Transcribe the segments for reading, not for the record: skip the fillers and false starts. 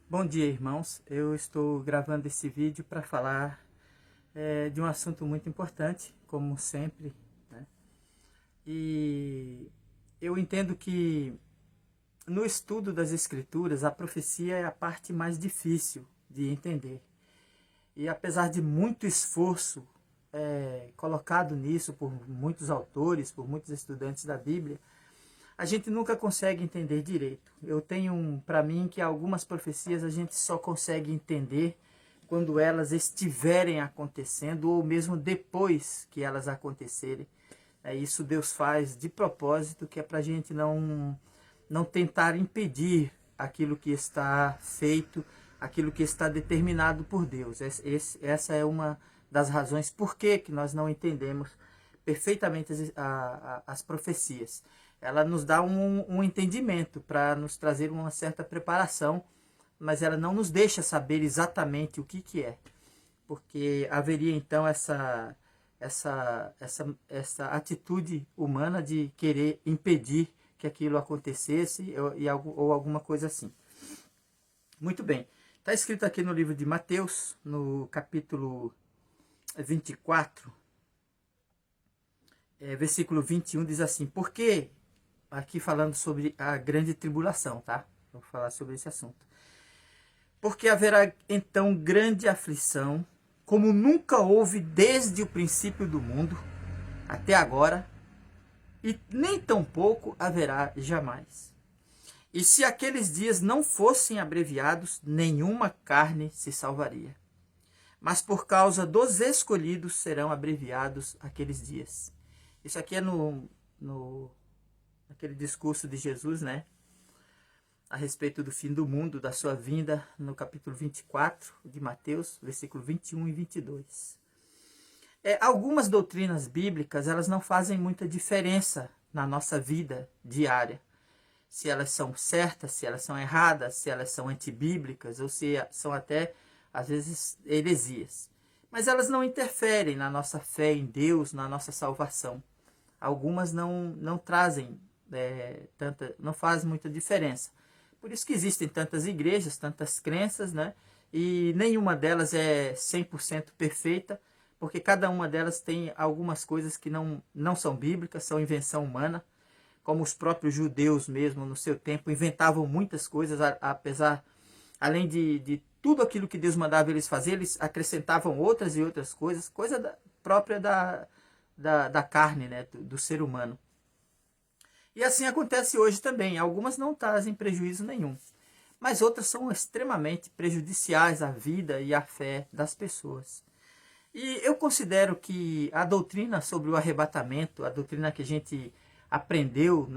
Bom dia, irmãos. Eu estou gravando esse vídeo para falar de um assunto muito importante, como sempre, né? E eu entendo que no estudo das Escrituras, a profecia é a parte mais difícil de entender. E apesar de muito esforço colocado nisso por muitos autores, por muitos estudantes da Bíblia, a gente nunca consegue entender direito. Eu tenho para mim que algumas profecias a gente só consegue entender quando elas estiverem acontecendo ou mesmo depois que elas acontecerem. Isso Deus faz de propósito, que é para a gente não tentar impedir aquilo que está feito, aquilo que está determinado por Deus. Essa é uma das razões por que nós não entendemos perfeitamente as profecias. Ela nos dá um entendimento para nos trazer uma certa preparação, mas ela não nos deixa saber exatamente o que é, porque haveria então essa atitude humana de querer impedir que aquilo acontecesse ou alguma coisa assim. Muito bem, está escrito aqui no livro de Mateus, no capítulo 24, versículo 21, diz assim: porque, aqui falando sobre a grande tribulação, tá? Vou falar sobre esse assunto. Porque haverá então grande aflição, como nunca houve desde o princípio do mundo até agora, e nem tampouco haverá jamais. E se aqueles dias não fossem abreviados, nenhuma carne se salvaria. Mas por causa dos escolhidos serão abreviados aqueles dias. Isso aqui é naquele discurso de Jesus, né? A respeito do fim do mundo, da sua vinda, no capítulo 24 de Mateus, versículo 21 e 22. Algumas doutrinas bíblicas, elas não fazem muita diferença na nossa vida diária. Se elas são certas, se elas são erradas, se elas são antibíblicas, ou se são até, às vezes, heresias. Mas elas não interferem na nossa fé em Deus, na nossa salvação. Algumas não trazem não fazem muita diferença. Por isso que existem tantas igrejas, tantas crenças, né? E nenhuma delas é 100% perfeita, porque cada uma delas tem algumas coisas que não são bíblicas, são invenção humana, como os próprios judeus mesmo, no seu tempo, inventavam muitas coisas, além de tudo aquilo que Deus mandava eles fazer, eles acrescentavam outras e outras coisas, própria da carne, né? do ser humano. E assim acontece hoje também. Algumas não trazem prejuízo nenhum, mas outras são extremamente prejudiciais à vida e à fé das pessoas. E eu considero que a doutrina sobre o arrebatamento, a doutrina que a gente aprendeu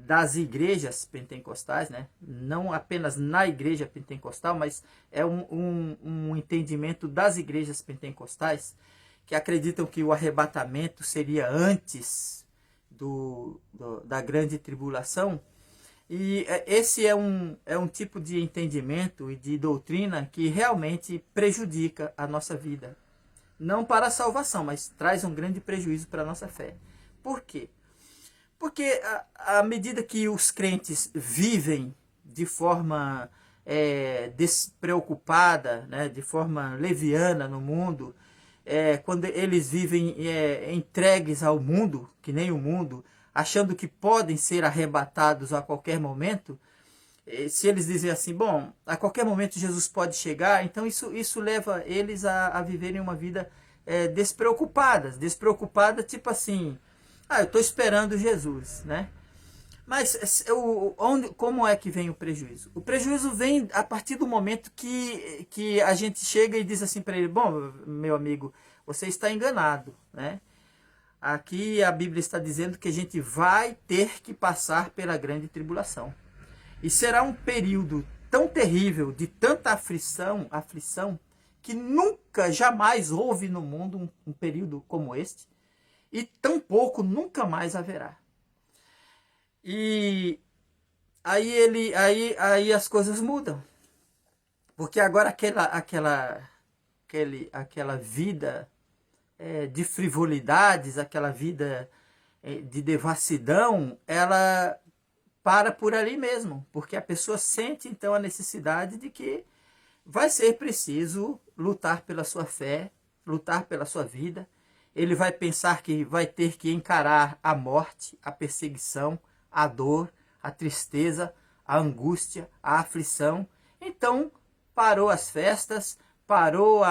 das igrejas pentecostais, né? Não apenas na igreja pentecostal, mas é um entendimento das igrejas pentecostais, que acreditam que o arrebatamento seria antes da grande tribulação. E esse é um tipo de entendimento e de doutrina que realmente prejudica a nossa vida. Não para a salvação, mas traz um grande prejuízo para a nossa fé. Por quê? Porque à medida que os crentes vivem de forma despreocupada, né, de forma leviana no mundo, quando eles vivem entregues ao mundo, que nem o mundo, achando que podem ser arrebatados a qualquer momento, se eles dizem assim, bom, a qualquer momento Jesus pode chegar, então isso leva eles a viverem uma vida despreocupada, tipo assim, eu estou esperando Jesus, né? Mas como é que vem o prejuízo? O prejuízo vem a partir do momento que a gente chega e diz assim para ele, bom, meu amigo, você está enganado, né? Aqui a Bíblia está dizendo que a gente vai ter que passar pela grande tribulação. E será um período tão terrível, de tanta aflição, que nunca, jamais houve no mundo um período como este, e tampouco nunca mais haverá. E aí as coisas mudam. Porque agora aquela vida de frivolidades, aquela vida de devassidão, ela para por ali mesmo, porque a pessoa sente então a necessidade de que vai ser preciso lutar pela sua fé, lutar pela sua vida. Ele vai pensar que vai ter que encarar a morte, a perseguição, a dor, a tristeza, a angústia, a aflição. Então, parou as festas, parou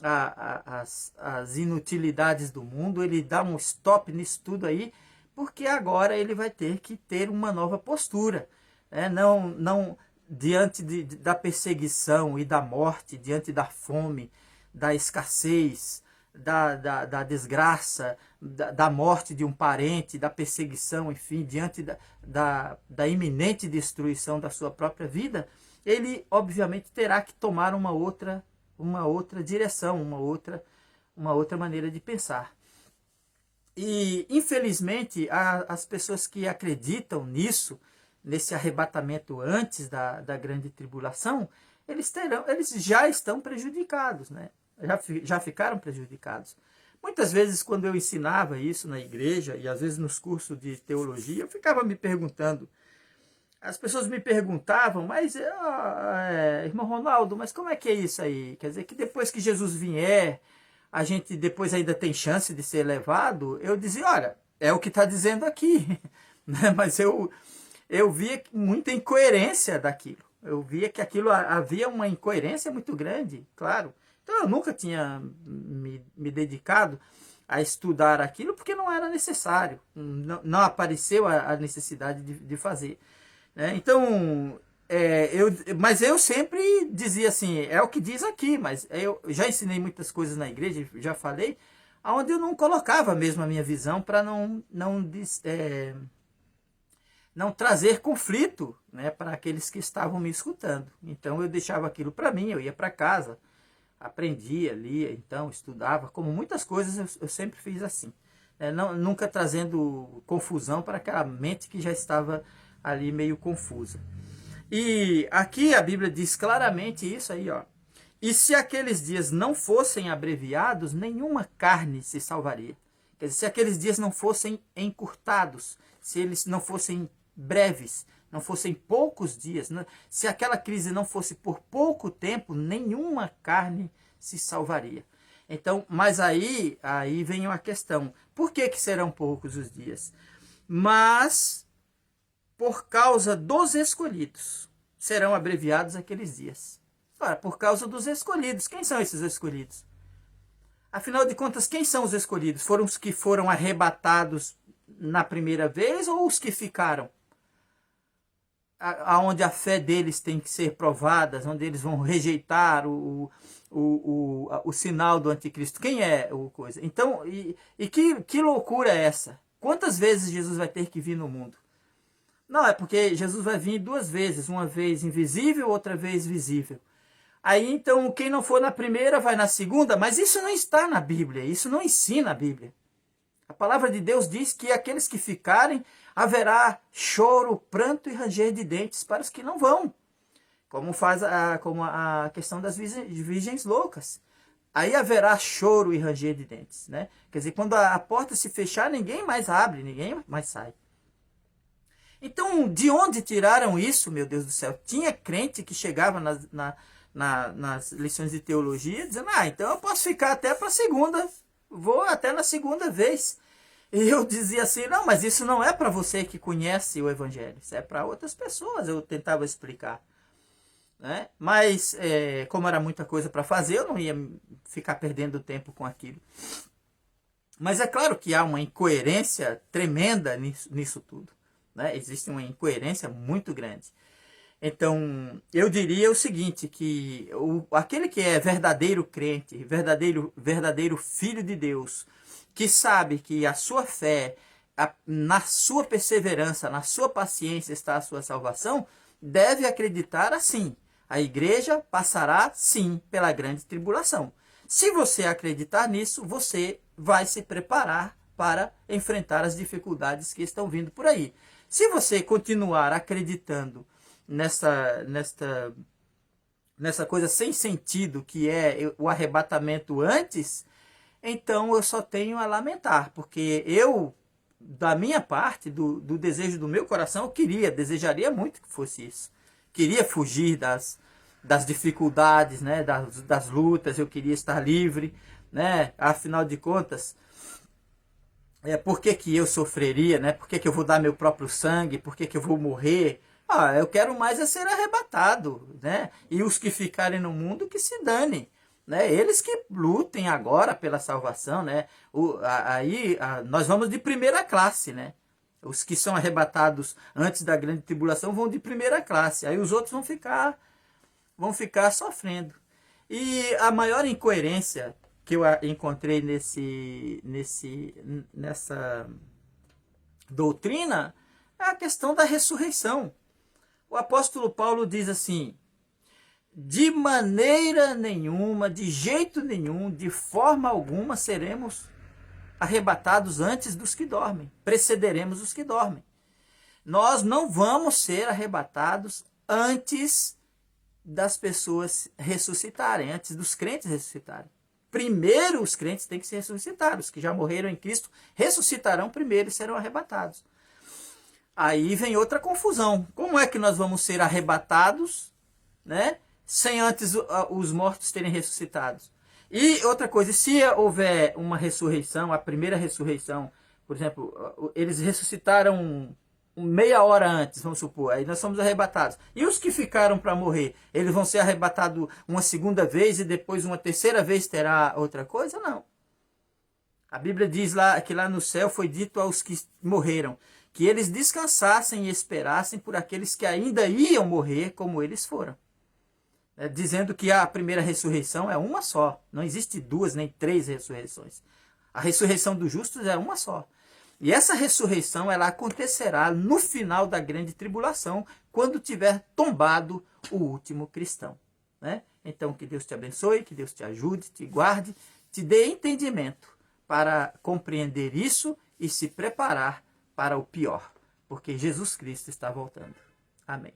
as inutilidades do mundo, ele dá um stop nisso tudo aí, porque agora ele vai ter que ter uma nova postura, né? Não diante da perseguição e da morte, diante da fome, da escassez, da desgraça, da morte de um parente, da perseguição, enfim, diante da iminente destruição da sua própria vida, ele obviamente terá que tomar uma outra direção, uma outra maneira de pensar. E, infelizmente, as pessoas que acreditam nisso, nesse arrebatamento antes da grande tribulação, eles já estão prejudicados, né? Já ficaram prejudicados. Muitas vezes, quando eu ensinava isso na igreja, e às vezes nos cursos de teologia, eu ficava me perguntando, as pessoas me perguntavam, mas, irmão Ronaldo, mas como é que é isso aí? Quer dizer, que depois que Jesus vier, a gente depois ainda tem chance de ser levado? Eu dizia, olha, é o que está dizendo aqui. Mas eu via muita incoerência daquilo. Eu via que aquilo havia uma incoerência muito grande, claro. Então eu nunca tinha me dedicado a estudar aquilo porque não era necessário. Não apareceu a necessidade de fazer. Então, mas eu sempre dizia assim, é o que diz aqui, mas eu já ensinei muitas coisas na igreja, já falei, onde eu não colocava mesmo a minha visão para não trazer conflito, né, para aqueles que estavam me escutando. Então eu deixava aquilo para mim, eu ia para casa, aprendia, lia, então estudava, como muitas coisas eu sempre fiz assim. Nunca trazendo confusão para aquela mente que já estava ali meio confusa. E aqui a Bíblia diz claramente isso aí, ó. E se aqueles dias não fossem abreviados, nenhuma carne se salvaria. Quer dizer, se aqueles dias não fossem encurtados, se eles não fossem breves, não fossem poucos dias, se aquela crise não fosse por pouco tempo, nenhuma carne se salvaria. Então, mas aí vem uma questão. Por que serão poucos os dias? Mas por causa dos escolhidos serão abreviados aqueles dias. Ora, por causa dos escolhidos. Quem são esses escolhidos? Afinal de contas, quem são os escolhidos? Foram os que foram arrebatados na primeira vez ou os que ficaram? Onde a fé deles tem que ser provada, onde eles vão rejeitar o sinal do anticristo. Quem é o coisa? Então, que loucura é essa? Quantas vezes Jesus vai ter que vir no mundo? Não, é porque Jesus vai vir duas vezes, uma vez invisível, outra vez visível. Aí então quem não for na primeira vai na segunda, mas isso não está na Bíblia, isso não ensina a Bíblia. A palavra de Deus diz que aqueles que ficarem, haverá choro, pranto e ranger de dentes para os que não vão. Como como a questão das virgens loucas. Aí haverá choro e ranger de dentes, né? Quer dizer, quando a porta se fechar, ninguém mais abre, ninguém mais sai. Então, de onde tiraram isso, meu Deus do céu? Tinha crente que chegava nas lições de teologia dizendo, então eu posso ficar até para a segunda, vou até na segunda vez. E eu dizia assim, não, mas isso não é para você que conhece o Evangelho, isso é para outras pessoas, eu tentava explicar. Né? Mas, como era muita coisa para fazer, eu não ia ficar perdendo tempo com aquilo. Mas é claro que há uma incoerência tremenda nisso tudo. Né? Existe uma incoerência muito grande. Então, eu diria o seguinte, que aquele que é verdadeiro crente, verdadeiro filho de Deus, que sabe que a sua fé, na sua perseverança, na sua paciência está a sua salvação, deve acreditar assim. A igreja passará, sim, pela grande tribulação. Se você acreditar nisso, você vai se preparar para enfrentar as dificuldades que estão vindo por aí. Se você continuar acreditando nessa coisa sem sentido que é o arrebatamento antes, então eu só tenho a lamentar, porque eu da minha parte, do desejo do meu coração, eu desejaria muito que fosse isso. Queria fugir das dificuldades, né, das lutas, eu queria estar livre, né, afinal de contas, por que que eu sofreria, né, por que que eu vou dar meu próprio sangue, por que que eu vou morrer? Eu quero mais é ser arrebatado, né, e os que ficarem no mundo que se danem, né, eles que lutem agora pela salvação, né, nós vamos de primeira classe, né, os que são arrebatados antes da grande tribulação vão de primeira classe, aí os outros vão ficar sofrendo. E a maior incoerência que eu encontrei nessa doutrina é a questão da ressurreição. O apóstolo Paulo diz assim: de maneira nenhuma, de jeito nenhum, de forma alguma seremos arrebatados antes dos que dormem. Precederemos os que dormem. Nós não vamos ser arrebatados antes das pessoas ressuscitarem, antes dos crentes ressuscitarem. Primeiro os crentes têm que ser ressuscitados. Os que já morreram em Cristo ressuscitarão primeiro e serão arrebatados. Aí vem outra confusão. Como é que nós vamos ser arrebatados, né, sem antes os mortos terem ressuscitado? E outra coisa, se houver uma ressurreição, a primeira ressurreição, por exemplo, eles ressuscitaram meia hora antes, vamos supor, aí nós somos arrebatados. E os que ficaram para morrer, eles vão ser arrebatados uma segunda vez e depois uma terceira vez terá outra coisa? Não. A Bíblia diz lá que lá no céu foi dito aos que morreram, que eles descansassem e esperassem por aqueles que ainda iam morrer como eles foram. Dizendo que a primeira ressurreição é uma só. Não existe duas nem três ressurreições. A ressurreição dos justos é uma só. E essa ressurreição ela acontecerá no final da grande tribulação, quando tiver tombado o último cristão. Né? Então que Deus te abençoe, que Deus te ajude, te guarde, te dê entendimento para compreender isso e se preparar para o pior. Porque Jesus Cristo está voltando. Amém.